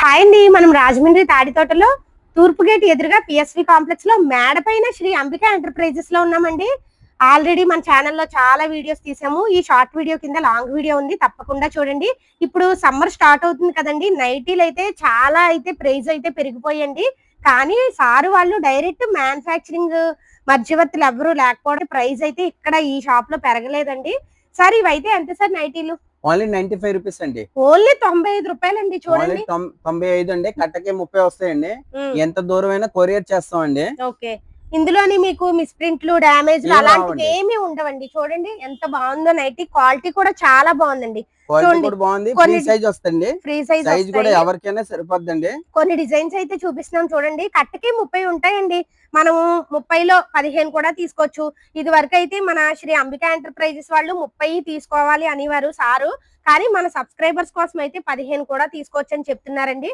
Hi అండి, మనం రాజమండ్రి తాడితోటలో తూర్పు గేట్ ఎదురుగా పిఎస్వి కాంప్లెక్స్ లో మేడ పైన శ్రీ అంబికా ఎంటర్ప్రైజెస్ లో ఉన్నామండి. ఆల్రెడీ మన ఛానల్లో చాలా వీడియోస్ తీసాము. ఈ షార్ట్ వీడియో కింద లాంగ్ వీడియో ఉంది, తప్పకుండా చూడండి. ఇప్పుడు సమ్మర్ స్టార్ట్ అవుతుంది కదండి, నైటీలు అయితే చాలా ప్రైస్ అయితే పెరిగిపోయండి. కానీ సారు వాళ్ళు డైరెక్ట్ మ్యానుఫ్యాక్చరింగ్ మధ్యవర్తులు ఎవరు లేకపోవడం ప్రైస్ అయితే ఇక్కడ ఈ షాప్ లో పెరగలేదండి. సార్ ఇవైతే ఎంత సార్ నైటీలు? ఓన్లీ 95 రూపీస్ అండి. ఓన్లీ 95 రూపాయలండి. చూడండి, 95 అండి. కట్టకి 30 వస్తాయండి. ఎంత దూరమైనా కొరియర్ చేస్తామండి. ఓకే. ఇందులోని మీకు మిస్ ప్రింట్లు, డ్యామేజ్ అలాంటివి ఏమీ ఉండవండి. చూడండి ఎంత బాగుందో నైటీ, క్వాలిటీ కూడా చాలా బాగుందండి. క్వాలిటీ కూడా బాగుంది. ఫ్రీ సైజ్ వస్తుంది. ఫ్రీ సైజ్ కూడా ఎవరికైనా సరిపోద్దండి. కొన్ని డిజైన్స్ అయితే చూపిస్తున్నాం చూడండి. కట్టకి 30 ఉంటాయండి. మనం 30లో 15 కూడా తీసుకోవచ్చు. ఇది వరకు అయితే మన శ్రీ అంబికా ఎంటర్ప్రైజెస్ వాళ్ళు 30 తీసుకోవాలి అనేవారు సారు. కానీ మన సబ్స్క్రైబర్స్ కోసం అయితే 15 కూడా తీసుకోవచ్చు అని చెప్తున్నారండి.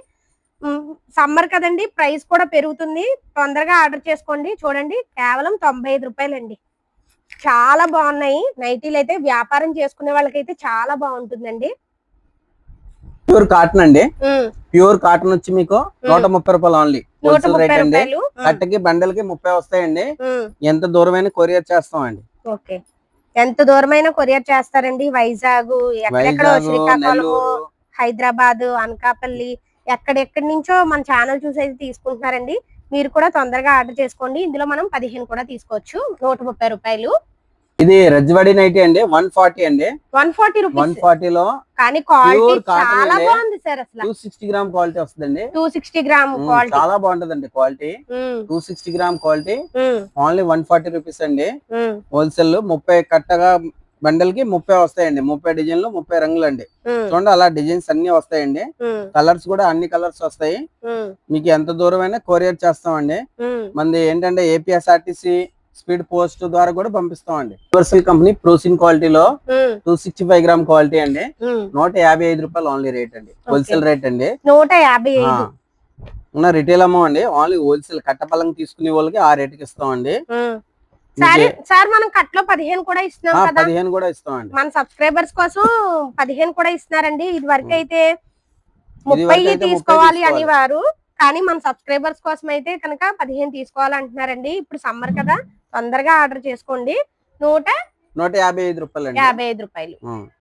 సమ్మర్ కదండి, ప్రైస్ కూడా పెరుగుతుంది. తొందరగా ఆర్డర్ చేసుకోండి. చూడండి, కేవలం 95 రూపాయలండి. చాలా బాగున్నాయి నైటీలు అయితే. వ్యాపారం చేసుకునే వాళ్ళకైతే చాలా బాగుంటుందండి. ప్యూర్ కాటన్ అండి. ప్యూర్ కాటన్ వచ్చి మీకు 130 రూపాయలు ఓన్లీ. హోల్సేల్ రేట్ అండి. కట్టకి బండలకి 30 వస్తాయండి. ఎంత దూరమైన కొరియర్ చేస్తామండి. ఓకే, ఎంత దూరమైన కొరియర్ చేస్తారండి. వైజాగ్, ఎక్కడెక్కడో, శ్రీకాకుళం, హైదరాబాద్, అనకాపల్లి, ఎక్కడెక్కడి నుంచో మన ఛానల్ చూసి అయితే తీసుకుంటున్నారండి. మీరు కూడా తొందరగా ఆర్డర్ చేసుకోండి. ఇందులో మనం 15 కూడా తీసుకోవచ్చు. 130 రూపాయలు. ఇది రజ్వాడి నైటీ అండి. 140 అండి. 140 రూపీస్. 140 లో కానీ క్వాలిటీ చాలా బాగుంది సార్. అసలు 260 గ్రామ్ క్వాలిటీ వస్తుందండి. 260 గ్రామ్ క్వాలిటీ చాలా బాగుంటదండి. Quality 260 gram quality only 140 rupees అండి. హోల్సేల్ 30 కట్టగా బండల్ కి 30 వస్తాయండి. 30 డిజైన్లు, 30 రంగులు అండి. చూడండి, అలా డిజైన్స్ అన్ని వస్తాయండి. కలర్స్ కూడా అన్ని కలర్స్ వస్తాయి. మీకు ఎంత దూరమైనా కొరియర్ చేస్తామండి. మంది ఏంటంటే ఏపీఎస్ఆర్టీసీ స్పీడ్ పోస్ట్ ద్వారా కూడా పంపిస్తామండి. యూనివర్సల్ కంపెనీ ప్రోసిన్ క్వాలిటీలో 265 గ్రామ్ క్వాలిటీ అండి. 155 రూపాయలు ఓన్లీ రేట్ అండి. హోల్సేల్ రేట్ అండి. 155 రిటైల్ అమ్మండి. ఓన్లీ హోల్సేల్ కట్టపల్లం తీసుకునే వాళ్ళకి ఆ రేట్ కి ఇస్తామండి. సార్ మనం కట్లో 15 కూడా ఇస్తున్నాం కదా. 15 కూడా ఇస్తామండి. మన సబ్స్క్రైబర్స్ కోసం 15 కూడా ఇస్తున్నారండి. ఇది వరకు అయితే 30 తీసుకోవాలి అనేవారు. కానీ మన సబ్స్క్రైబర్స్ కోసం అయితే కనుక 15 తీసుకోవాలంటున్నారండి. ఇప్పుడు సమ్మర్ కదా, తొందరగా ఆర్డర్ చేసుకోండి. 155 రూపాయలు.